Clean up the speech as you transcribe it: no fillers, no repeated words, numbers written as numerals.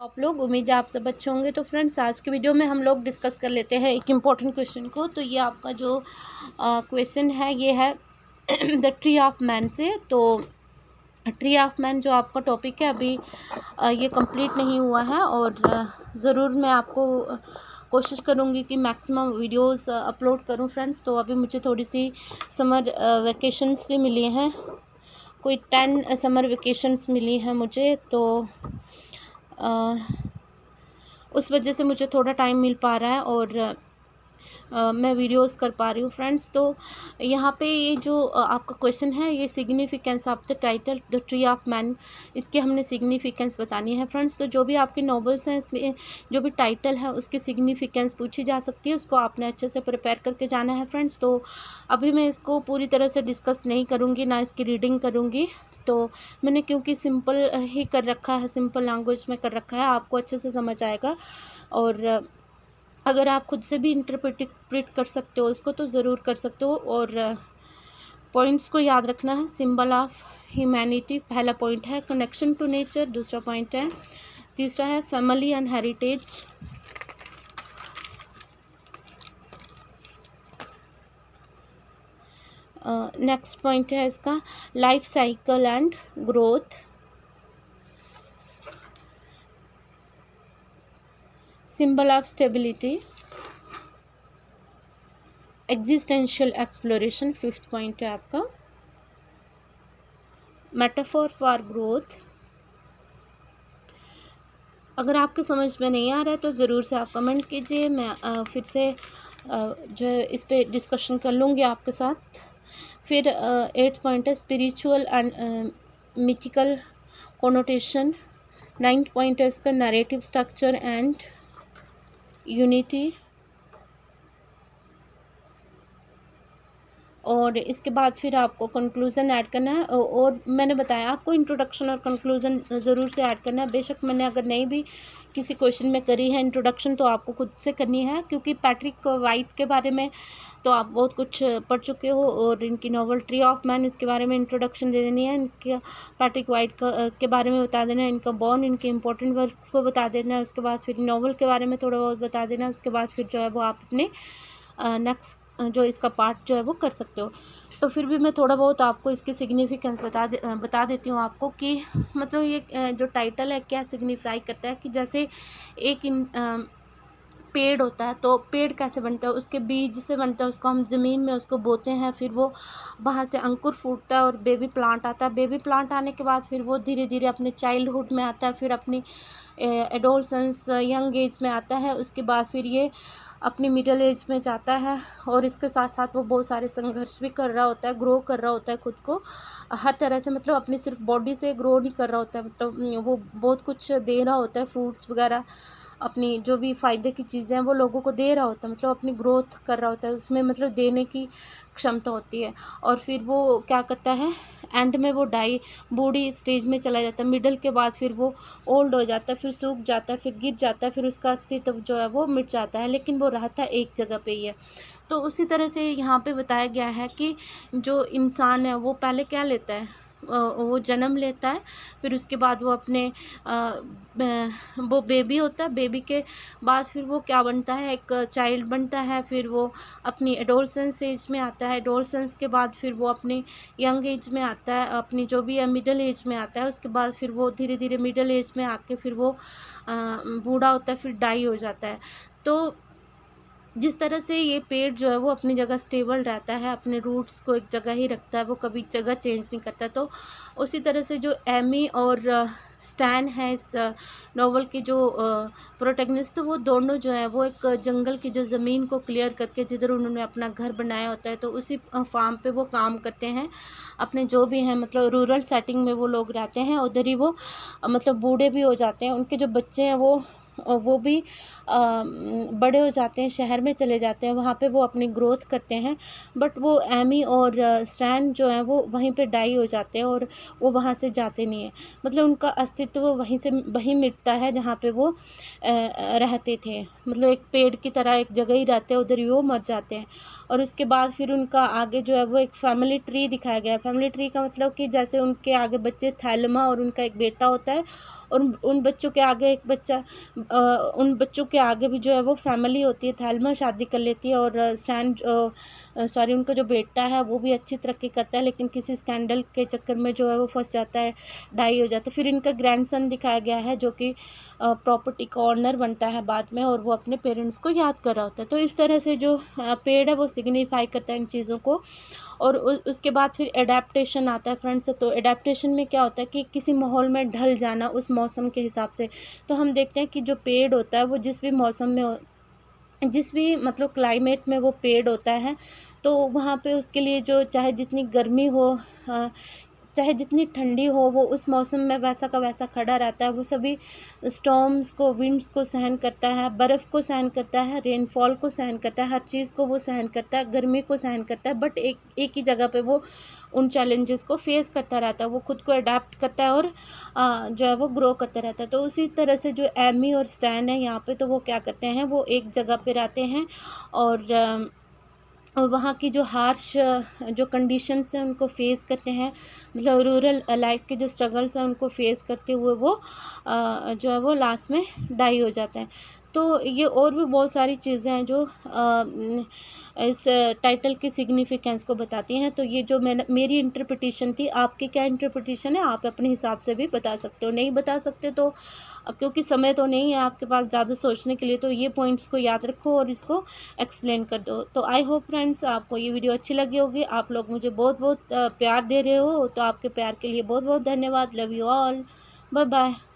आप लोग, उम्मीद है आप सब अच्छे होंगे। तो फ्रेंड्स, आज की वीडियो में हम लोग डिस्कस कर लेते हैं एक इम्पॉर्टेंट क्वेश्चन को। तो ये आपका जो क्वेश्चन है ये है द ट्री ऑफ मैन से। तो ट्री ऑफ मैन जो आपका टॉपिक है अभी ये कंप्लीट नहीं हुआ है, और ज़रूर मैं आपको कोशिश करूँगी कि मैक्सिमम वीडियोस अपलोड करूँ फ्रेंड्स। तो अभी मुझे थोड़ी सी समर वेकेशंस भी मिली हैं, कोई 10 समर वेकेशंस मिली हैं मुझे। तो उस वजह से मुझे थोड़ा टाइम मिल पा रहा है और मैं वीडियोस कर पा रही हूँ फ्रेंड्स। तो यहाँ पे ये जो आपका क्वेश्चन है, ये significance of the title the tree of man, इसके हमने सिग्निफिकेंस बतानी है फ्रेंड्स। तो जो भी आपके नॉवेल्स हैं इसमें जो भी टाइटल है उसकी सिग्निफिकेंस पूछी जा सकती है, उसको आपने अच्छे से प्रिपेयर करके जाना है फ्रेंड्स। तो अभी मैं इसको पूरी तरह से डिस्कस नहीं करूँगी, ना इसकी रीडिंग करूँगी। तो मैंने क्योंकि सिंपल ही कर रखा है, सिंपल लैंग्वेज में कर रखा है, आपको अच्छे से समझ आएगा। और अगर आप खुद से भी इंटरप्रेट कर सकते हो इसको तो ज़रूर कर सकते हो। और पॉइंट्स को याद रखना है। सिंबल ऑफ ह्यूमैनिटी पहला पॉइंट है, कनेक्शन टू नेचर दूसरा पॉइंट है, तीसरा है family and heritage, next point है इसका life cycle and growth, symbol of stability, existential exploration fifth point है आपका, मेटाफोर फॉर ग्रोथ। अगर आपके समझ में नहीं आ रहा है तो ज़रूर से आप कमेंट कीजिए, मैं फिर से जो है इस पे डिस्कशन कर लूँगी आपके साथ। फिर 8 पॉइंट है spiritual and mythical connotation, 9 point है इसका नरेटिव स्ट्रक्चर एंड यूनिटी, और इसके बाद फिर आपको कंक्लूज़न ऐड करना है। और मैंने बताया आपको इंट्रोडक्शन और कंक्लूज़न ज़रूर से ऐड करना है। बेशक मैंने अगर नहीं भी किसी क्वेश्चन में करी है इंट्रोडक्शन, तो आपको खुद से करनी है, क्योंकि पैट्रिक वाइट के बारे में तो आप बहुत कुछ पढ़ चुके हो, और इनकी नॉवल ट्री ऑफ मैन इसके बारे में इंट्रोडक्शन दे देनी है, इनके पैट्रिक वाइट के बारे में बता देना है, इनका बॉर्न, इनके इंपॉर्टेंट वर्क्स को बता देना है, उसके बाद फिर नॉवल के बारे में थोड़ा बहुत बता देना है। उसके बाद फिर जो है वो आप अपने नेक्स्ट जो इसका पार्ट जो है वो कर सकते हो। तो फिर भी मैं थोड़ा बहुत आपको इसकी सिग्निफिकेंस बता देती हूँ आपको कि मतलब ये जो टाइटल है क्या सिग्निफाई करता है। कि जैसे एक पेड़ होता है, तो पेड़ कैसे बनता है, उसके बीज से बनता है, उसको हम ज़मीन में उसको बोते हैं, फिर वो वहाँ से अंकुर फूटता है और बेबी प्लांट आता है। बेबी प्लांट आने के बाद फिर वो धीरे धीरे अपने चाइल्डहुड में आता है, फिर अपनी एडोलसेंस यंग एज में आता है, उसके बाद फिर ये अपनी मिडिल एज में जाता है। और इसके साथ साथ वो बहुत सारे संघर्ष भी कर रहा होता है, ग्रो कर रहा होता है खुद को हर तरह से, मतलब अपनी सिर्फ बॉडी से ग्रो नहीं कर रहा होता है, मतलब वो बहुत कुछ दे रहा होता है, फ्रूट्स वगैरह, अपनी जो भी फ़ायदे की चीज़ें हैं वो लोगों को दे रहा होता है, मतलब अपनी ग्रोथ कर रहा होता है, उसमें मतलब देने की क्षमता होती है। और फिर वो क्या करता है, एंड में वो बूढ़ी स्टेज में चला जाता है, मिडल के बाद फिर वो ओल्ड हो जाता है, फिर सूख जाता है, फिर गिर जाता है, फिर उसका अस्तित्व जो है वो मिट जाता है, लेकिन वो रहता है एक जगह पे ही है। तो उसी तरह से यहाँ पे बताया गया है कि जो इंसान है वो पहले क्या लेता है, वो जन्म लेता है, फिर उसके बाद वो अपने वो बेबी होता है, बेबी के बाद फिर वो क्या बनता है, एक चाइल्ड बनता है, फिर वो अपनी एडोलसेंस एज में आता है, एडोलसेंस के बाद फिर वो अपनी यंग एज में आता है, अपनी जो भी है मिडिल एज में आता है, उसके बाद फिर वो धीरे धीरे मिडिल एज में आके फिर वो बूढ़ा होता है, फिर डाई हो जाता है। तो जिस तरह से ये पेड़ जो है वो अपनी जगह स्टेबल रहता है, अपने रूट्स को एक जगह ही रखता है, वो कभी जगह चेंज नहीं करता, तो उसी तरह से जो एमी और स्टैन है इस नॉवल के जो प्रोटैगनिस्ट, तो वो दोनों जो है वो एक जंगल की जो ज़मीन को क्लियर करके जिधर उन्होंने अपना घर बनाया होता है, तो उसी फार्म पे वो काम करते हैं अपने जो भी हैं, मतलब रूरल सेटिंग में वो लोग रहते हैं, उधर ही वो मतलब बूढ़े भी हो जाते हैं, उनके जो बच्चे हैं वो वो भी बड़े हो जाते हैं, शहर में चले जाते हैं, वहाँ पे वो अपनी ग्रोथ करते हैं। बट वो एमी और स्टैन जो है वो वहीं पे डाई हो जाते हैं और वो वहाँ से जाते नहीं हैं। मतलब उनका अस्तित्व वहीं मिटता है जहाँ पे वो रहते थे। मतलब एक पेड़ की तरह एक जगह ही रहते हैं, उधर ही वो मर जाते हैं। और उसके बाद फिर उनका आगे जो है वो एक फैमिली ट्री दिखाया गया है। फैमिली ट्री का मतलब कि जैसे उनके आगे बच्चे थैलेमा और उनका एक बेटा होता है, और उन बच्चों के आगे एक बच्चा, उन बच्चों के आगे भी जो है वो फैमिली होती है। थैलेमा शादी कर लेती है और उनका जो बेटा है वो भी अच्छी तरक्की करता है, लेकिन किसी स्कैंडल के चक्कर में जो है वो फंस जाता है, डाई हो जाता है। फिर इनका ग्रैंडसन दिखाया गया है जो कि प्रॉपर्टी का ऑनर बनता है बाद में, और वो अपने पेरेंट्स को याद कर रहा होता है। तो इस तरह से जो पेड़ है वो सिग्निफाई करता है इन चीज़ों को। और उसके बाद फिर एडेप्टेशन आता है फ्रेंड्स। तो एडेप्टेशन में क्या होता है कि किसी माहौल में ढल जाना उस मौसम के हिसाब से। तो हम देखते हैं कि जो पेड़ होता है वो जिस भी मौसम में, जिस भी मतलब क्लाइमेट में वो पेड़ होता है, तो वहाँ पे उसके लिए जो चाहे जितनी गर्मी हो, चाहे जितनी ठंडी हो, वो उस मौसम में वैसा का वैसा खड़ा रहता है। वो सभी स्टॉर्म्स को, विंड्स को सहन करता है, बर्फ़ को सहन करता है, रेनफॉल को सहन करता है, हर चीज़ को वो सहन करता है, गर्मी को सहन करता है। बट एक ही जगह पे वो उन चैलेंजेस को फेस करता रहता है, वो खुद को अडाप्ट करता है और जो है वो ग्रो करता रहता है। तो उसी तरह से जो एमी और स्टैन है यहाँ पे, तो वो क्या करते हैं, वो एक जगह पे रहते हैं और वहाँ की जो हार्श जो कंडीशंस हैं उनको फेस करते हैं। मतलब रूरल लाइफ के जो स्ट्रगल्स हैं उनको फेस करते हुए वो जो है वो लास्ट में डाई हो जाते हैं। तो ये और भी बहुत सारी चीज़ें हैं जो इस टाइटल की सिग्निफिकेंस को बताती हैं। तो ये जो मेरी इंटरप्रिटेशन थी, आपकी क्या इंटरप्रिटेशन है, आप अपने हिसाब से भी बता सकते हो। नहीं बता सकते तो क्योंकि समय तो नहीं है आपके पास ज़्यादा सोचने के लिए, तो ये पॉइंट्स को याद रखो और इसको एक्सप्लेन कर दो। तो आई होप फ्रेंड्स आपको ये वीडियो अच्छी लगी होगी। आप लोग मुझे बहुत बहुत प्यार दे रहे हो, तो आपके प्यार के लिए बहुत बहुत धन्यवाद। Love you all. Bye bye.